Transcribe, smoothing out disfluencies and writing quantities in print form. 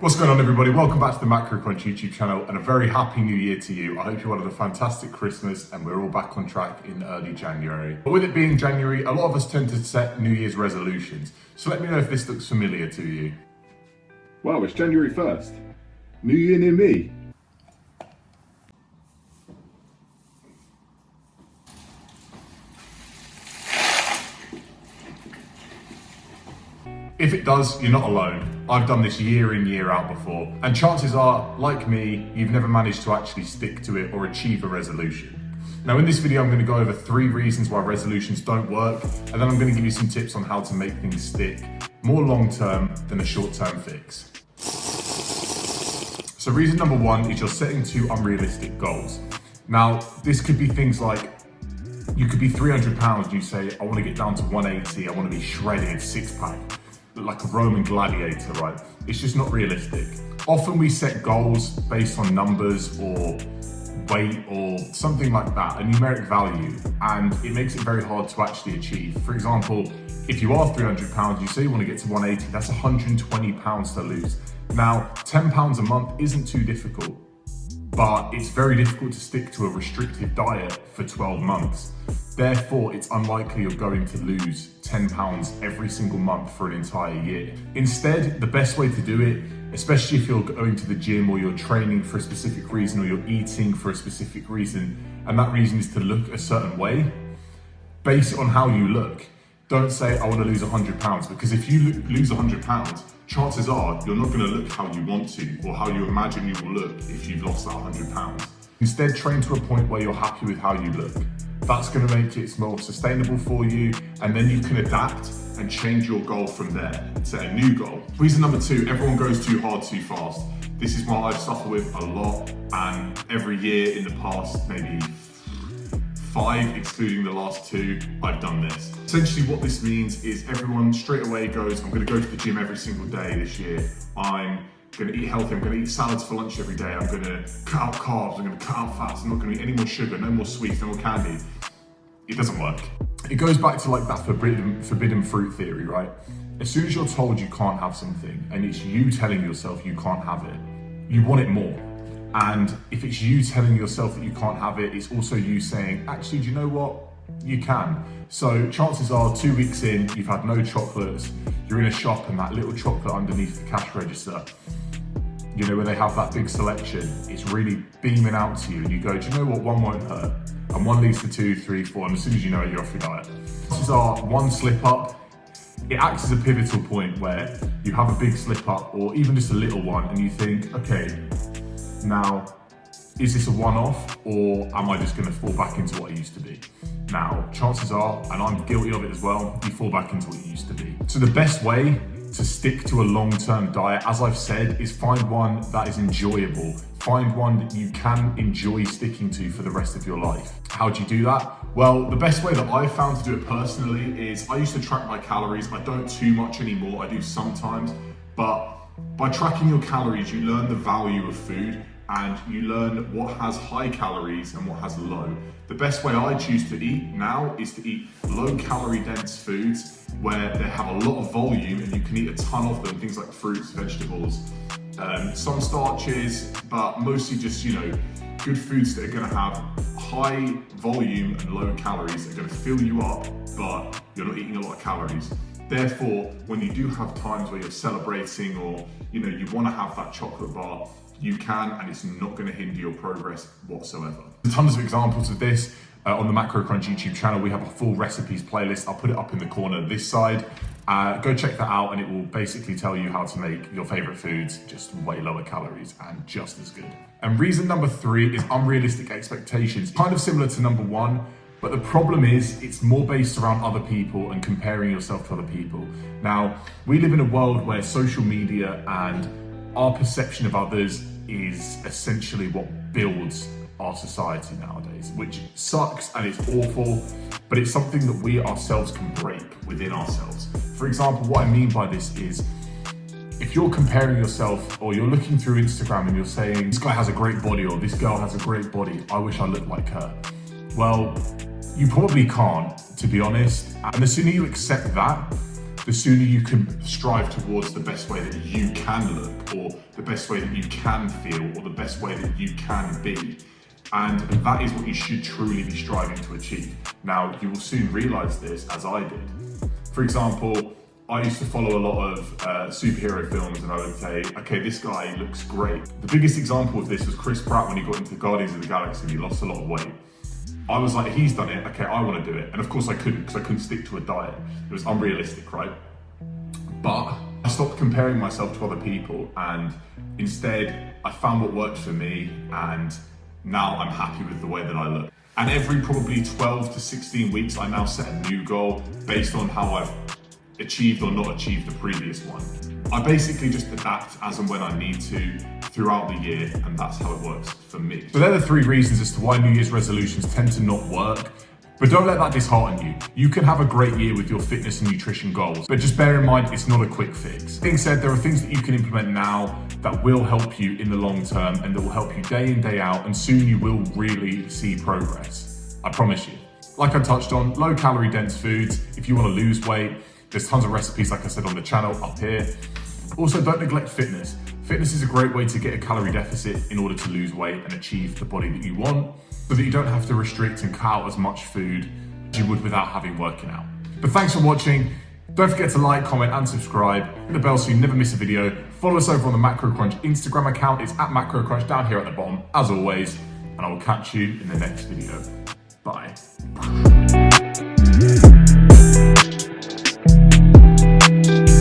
What's going on, everybody? Welcome back to the MacroCrunch YouTube channel and a very happy new year to you. I hope you had a fantastic Christmas and we're all back on track in early January. But with it being January, a lot of us tend to set New Year's resolutions. So let me know if this looks familiar to you. Wow, it's January 1st. New year, new me. If it does, you're not alone. I've done this year in, year out before, and chances are, like me, you've never managed to actually stick to it or achieve a resolution. Now in this video, I'm going to go over 3 reasons why resolutions don't work, and then I'm going to give you some tips on how to make things stick more long-term than a short-term fix. So reason number 1 is you're setting too unrealistic goals. Now, this could be things like, you could be 300 pounds, you say, I want to get down to 180, I want to be shredded, 6-pack. Like a Roman gladiator, right? It's just not realistic. Often we set goals based on numbers or weight or something like that, a numeric value, and it makes it very hard to actually achieve. For example, if you are 300 pounds, you say you want to get to 180, that's 120 pounds to lose. Now, 10 pounds a month isn't too difficult, but it's very difficult to stick to a restrictive diet for 12 months. Therefore, it's unlikely you're going to lose 10 pounds every single month for an entire year. Instead, the best way to do it, especially if you're going to the gym or you're training for a specific reason or you're eating for a specific reason, and that reason is to look a certain way, base it on how you look. Don't say, I want to lose 100 pounds, because if you lose 100 pounds, chances are you're not going to look how you want to or how you imagine you will look if you've lost that 100 pounds. Instead, train to a point where you're happy with how you look. That's going to make it more sustainable for you, and then you can adapt and change your goal from there. Set a new goal. Reason number 2, everyone goes too hard too fast. This is what I've suffered with a lot, and every year in the past, maybe 5, excluding the last 2, I've done this. Essentially what this means is everyone straight away goes, I'm going to go to the gym every single day this year. I'm going to eat healthy, I'm going to eat salads for lunch every day, I'm going to cut out carbs, I'm going to cut out fats, I'm not going to eat any more sugar, no more sweets, no more candy. It doesn't work. It goes back to like that forbidden fruit theory, right? As soon as you're told you can't have something and it's you telling yourself you can't have it, you want it more. And if it's you telling yourself that you can't have it, it's also you saying, actually, do you know what? You can. So chances are 2 weeks in, you've had no chocolates, you're in a shop and that little chocolate underneath the cash register, you know, where they have that big selection, it's really beaming out to you and you go, do you know what? 1 won't hurt. And 1 leads to 2, 3, 4, and as soon as you know it, you're off your diet. This is our 1 slip up. It acts as a pivotal point where you have a big slip up or even just a little one and you think, okay, now, is this a one-off or am I just gonna fall back into what I used to be? Now, chances are, and I'm guilty of it as well, you fall back into what you used to be. So the best way to stick to a long-term diet, as I've said, is find one that is enjoyable. Find one that you can enjoy sticking to for the rest of your life. How do you do that? Well, the best way that I've found to do it personally is I used to track my calories. I don't too much anymore, I do sometimes, but by tracking your calories, you learn the value of food and you learn what has high calories and what has low. The best way I choose to eat now is to eat low calorie dense foods where they have a lot of volume and you can eat a ton of them, things like fruits, vegetables, some starches, but mostly just, you know, good foods that are gonna have high volume and low calories that are gonna fill you up, but you're not eating a lot of calories. Therefore, when you do have times where you're celebrating or, you know, you wanna have that chocolate bar, you can, and it's not going to hinder your progress whatsoever. There's tons of examples of this on the MacroCrunch YouTube channel. We have a full recipes playlist. I'll put it up in the corner this side. Go check that out and it will basically tell you how to make your favorite foods just way lower calories and just as good. And reason number 3 is unrealistic expectations. Kind of similar to number 1, but the problem is it's more based around other people and comparing yourself to other people. Now, we live in a world where social media and our perception of others is essentially what builds our society nowadays, which sucks and it's awful, but it's something that we ourselves can break within ourselves. For example, what I mean by this is, if you're comparing yourself or you're looking through Instagram and you're saying, this guy has a great body or this girl has a great body, I wish I looked like her. Well, you probably can't, to be honest. And the sooner you accept that, the sooner you can strive towards the best way that you can look or the best way that you can feel or the best way that you can be. And that is what you should truly be striving to achieve. Now, you will soon realize this, as I did. For example, I used to follow a lot of superhero films, and I would say, okay, this guy looks great. The biggest example of this was Chris Pratt when he got into Guardians of the Galaxy and he lost a lot of weight. I was like, he's done it, okay, I want to do it. And of course I couldn't, because I couldn't stick to a diet. It was unrealistic, right? But I stopped comparing myself to other people, and instead I found what worked for me, and now I'm happy with the way that I look. And every probably 12 to 16 weeks, I now set a new goal based on how I've achieved or not achieved the previous one. I basically just adapt as and when I need to throughout the year, and that's how it works for me. So they're the 3 reasons as to why New Year's resolutions tend to not work. But don't let that dishearten you. You can have a great year with your fitness and nutrition goals, but just bear in mind it's not a quick fix. Being said, there are things that you can implement now that will help you in the long term and that will help you day in, day out, and soon you will really see progress. I promise you. Like I touched on, low calorie dense foods. If you want to lose weight, there's tons of recipes, like I said, on the channel up here. Also, don't neglect fitness. Fitness is a great way to get a calorie deficit in order to lose weight and achieve the body that you want, so that you don't have to restrict and cut out as much food as you would without having working out. But thanks for watching. Don't forget to like, comment, and subscribe. Hit the bell so you never miss a video. Follow us over on the MacroCrunch Instagram account. It's at MacroCrunch down here at the bottom, as always. And I will catch you in the next video. Bye.